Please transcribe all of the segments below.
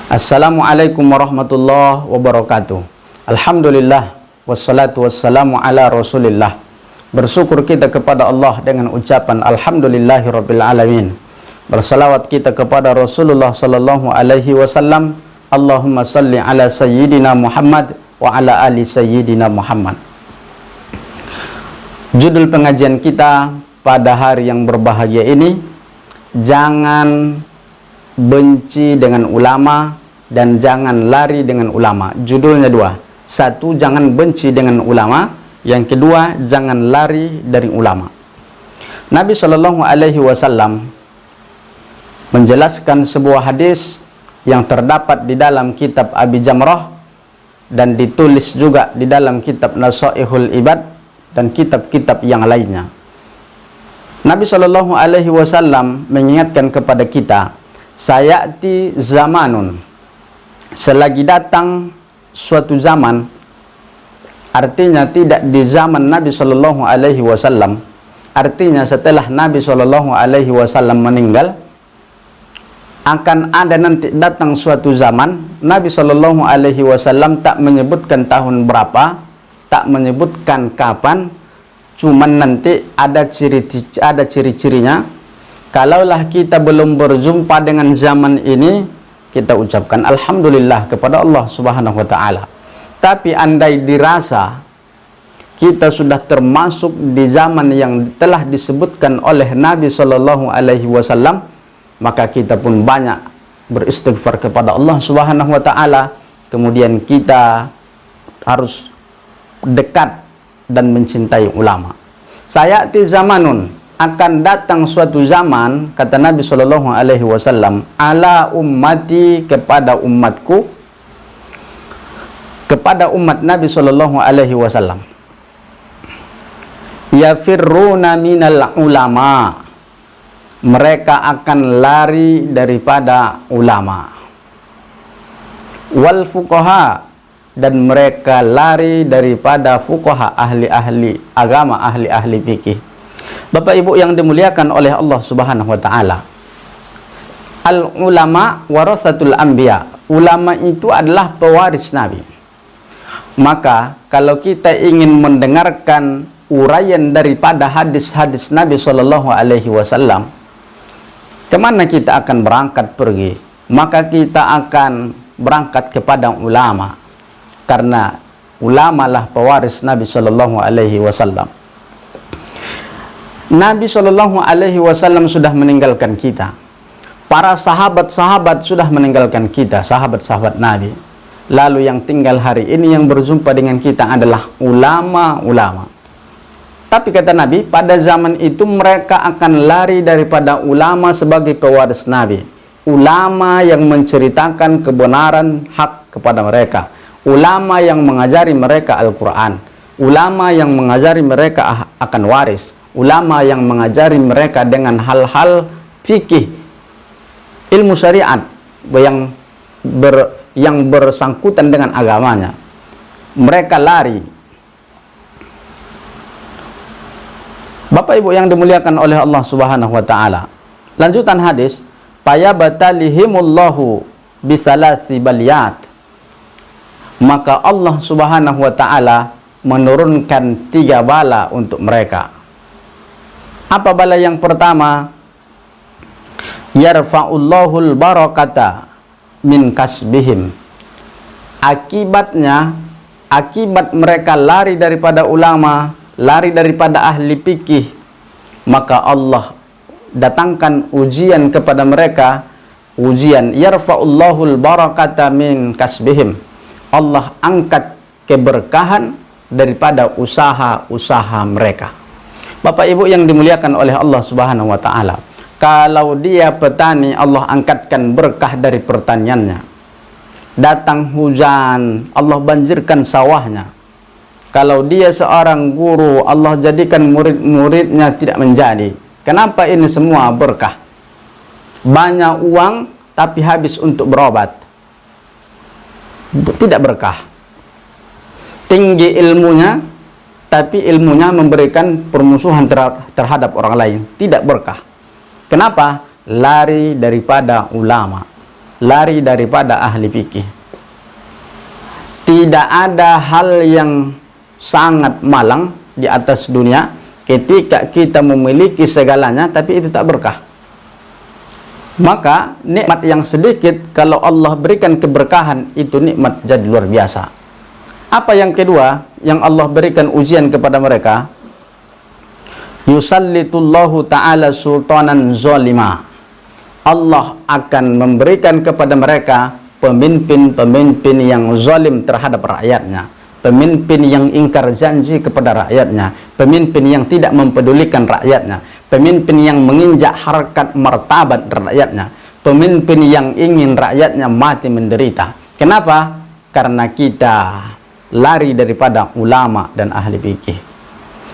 Assalamualaikum warahmatullahi wabarakatuh. Alhamdulillah wassalatu wassalamu ala rasulillah. Bersyukur kita kepada Allah dengan ucapan alhamdulillahi rabbil alamin. Bersalawat kita kepada Rasulullah sallallahu alaihi wasallam. Allahumma salli ala sayyidina Muhammad wa ala ali sayyidina Muhammad. Judul pengajian kita pada hari yang berbahagia ini, jangan benci dengan ulama dan jangan lari dengan ulama. Judulnya dua. Satu, jangan benci dengan ulama. Yang kedua, jangan lari dari ulama. Nabi Shallallahu Alaihi Wasallam menjelaskan sebuah hadis yang terdapat di dalam kitab Abi Jamrah dan ditulis juga di dalam kitab Nasaihul Ibad dan kitab-kitab yang lainnya. Nabi Shallallahu Alaihi Wasallam mengingatkan kepada kita, sayati zamanun, selagi datang suatu zaman, artinya tidak di zaman Nabi Shallallahu Alaihi Wasallam, artinya setelah Nabi Shallallahu Alaihi Wasallam meninggal, akan ada nanti datang suatu zaman. Nabi Shallallahu Alaihi Wasallam tak menyebutkan tahun berapa, tak menyebutkan kapan, cuman nanti ada ciri-cirinya. Kalaulah kita belum berjumpa dengan zaman ini, kita ucapkan alhamdulillah kepada Allah Subhanahu wa taala. Tapi andai dirasa kita sudah termasuk di zaman yang telah disebutkan oleh Nabi Shallallahu Alaihi Wasallam, maka kita pun banyak beristighfar kepada Allah Subhanahu wa taala. Kemudian kita harus dekat dan mencintai ulama. Sayati zamanun, akan datang suatu zaman, kata Nabi Shallallahu Alaihi Wasallam, ala ummati, kepada umatku, kepada umat Nabi Shallallahu Alaihi Wasallam, yafirruna minal ulama, mereka akan lari daripada ulama, wal fuqaha, dan mereka lari daripada fuqaha, ahli-ahli agama, ahli-ahli fikih. Bapak Ibu yang dimuliakan oleh Allah Subhanahu wa taala, al ulama warasatul anbiya, ulama itu adalah pewaris Nabi. Maka kalau kita ingin mendengarkan uraian daripada hadis-hadis Nabi Shallallahu Alaihi Wasallam, kemana kita akan berangkat pergi? Maka kita akan berangkat kepada ulama, karena ulama lah pewaris Nabi Shallallahu Alaihi Wasallam. Nabi Shallallahu Alaihi Wasallam sudah meninggalkan kita. Para sahabat-sahabat sudah meninggalkan kita, sahabat-sahabat Nabi. Lalu yang tinggal hari ini yang berjumpa dengan kita adalah ulama-ulama. Tapi kata Nabi, pada zaman itu mereka akan lari daripada ulama sebagai pewaris Nabi. Ulama yang menceritakan kebenaran hak kepada mereka. Ulama yang mengajari mereka Al-Quran. Ulama yang mengajari mereka akan waris. Ulama yang mengajari mereka dengan hal-hal fikih, ilmu syariat yang bersangkutan dengan agamanya. Mereka lari. Bapak Ibu yang dimuliakan oleh Allah Subhanahu wa taala. Lanjutan hadis, payabatalihimullahu bisalasi baliyat. Maka Allah Subhanahu wa taala menurunkan 3 bala untuk mereka. Apa bala yang pertama? Yarfa'ullahul barakata min kasbihim. Akibatnya, akibat mereka lari daripada ulama, lari daripada ahli fikih, maka Allah datangkan ujian kepada mereka. Ujian, yarfa'ullahul barakata min kasbihim. Allah angkat keberkahan daripada usaha-usaha mereka. Bapak Ibu yang dimuliakan oleh Allah Subhanahu wa taala, kalau dia petani, Allah angkatkan berkah dari pertaniannya. Datang hujan, Allah banjirkan sawahnya. Kalau dia seorang guru, Allah jadikan murid-muridnya tidak menjadi. Kenapa ini semua berkah? Banyak uang tapi habis untuk berobat, tidak berkah. Tinggi ilmunya, tapi ilmunya memberikan permusuhan terhadap orang lain, tidak berkah. Kenapa? Lari daripada ulama. lari daripada ahli fikih. Tidak ada hal yang sangat malang di atas dunia ketika kita memiliki segalanya tapi itu tak berkah. Maka nikmat yang sedikit kalau Allah berikan keberkahan itu nikmat jadi luar biasa. Apa yang kedua yang Allah berikan ujian kepada mereka? Yusallitullahu ta'ala sultanan zalima. Allah akan memberikan kepada mereka pemimpin-pemimpin yang zalim terhadap rakyatnya, pemimpin yang ingkar janji kepada rakyatnya, pemimpin yang tidak mempedulikan rakyatnya, pemimpin yang menginjak harkat martabat rakyatnya, pemimpin yang ingin rakyatnya mati menderita. Kenapa? Karena kita lari daripada ulama dan ahli fikih.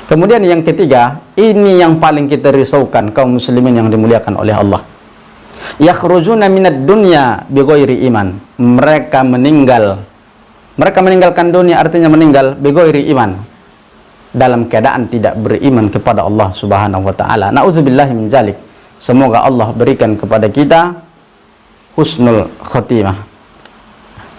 Kemudian yang ketiga, ini yang paling kita risaukan kaum muslimin yang dimuliakan oleh Allah. Yakhrujuna minad dunya bighairi iman. Mereka meninggalkan dunia, artinya meninggal bighairi iman, dalam keadaan tidak beriman kepada Allah Subhanahu wa taala. Nauzubillahi min dzalik. Semoga Allah berikan kepada kita husnul khotimah.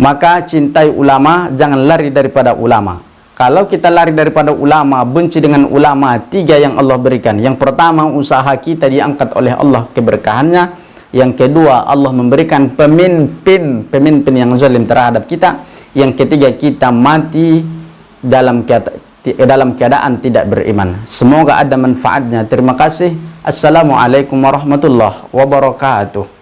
Maka cintai ulama, jangan lari daripada ulama. Kalau kita lari daripada ulama, benci dengan ulama, tiga yang Allah berikan. Yang pertama, usaha kita diangkat oleh Allah keberkahannya. Yang kedua, Allah memberikan pemimpin yang zalim terhadap kita. Yang ketiga, kita mati dalam keadaan tidak beriman. Semoga ada manfaatnya. Terima kasih. Assalamualaikum warahmatullahi wabarakatuh.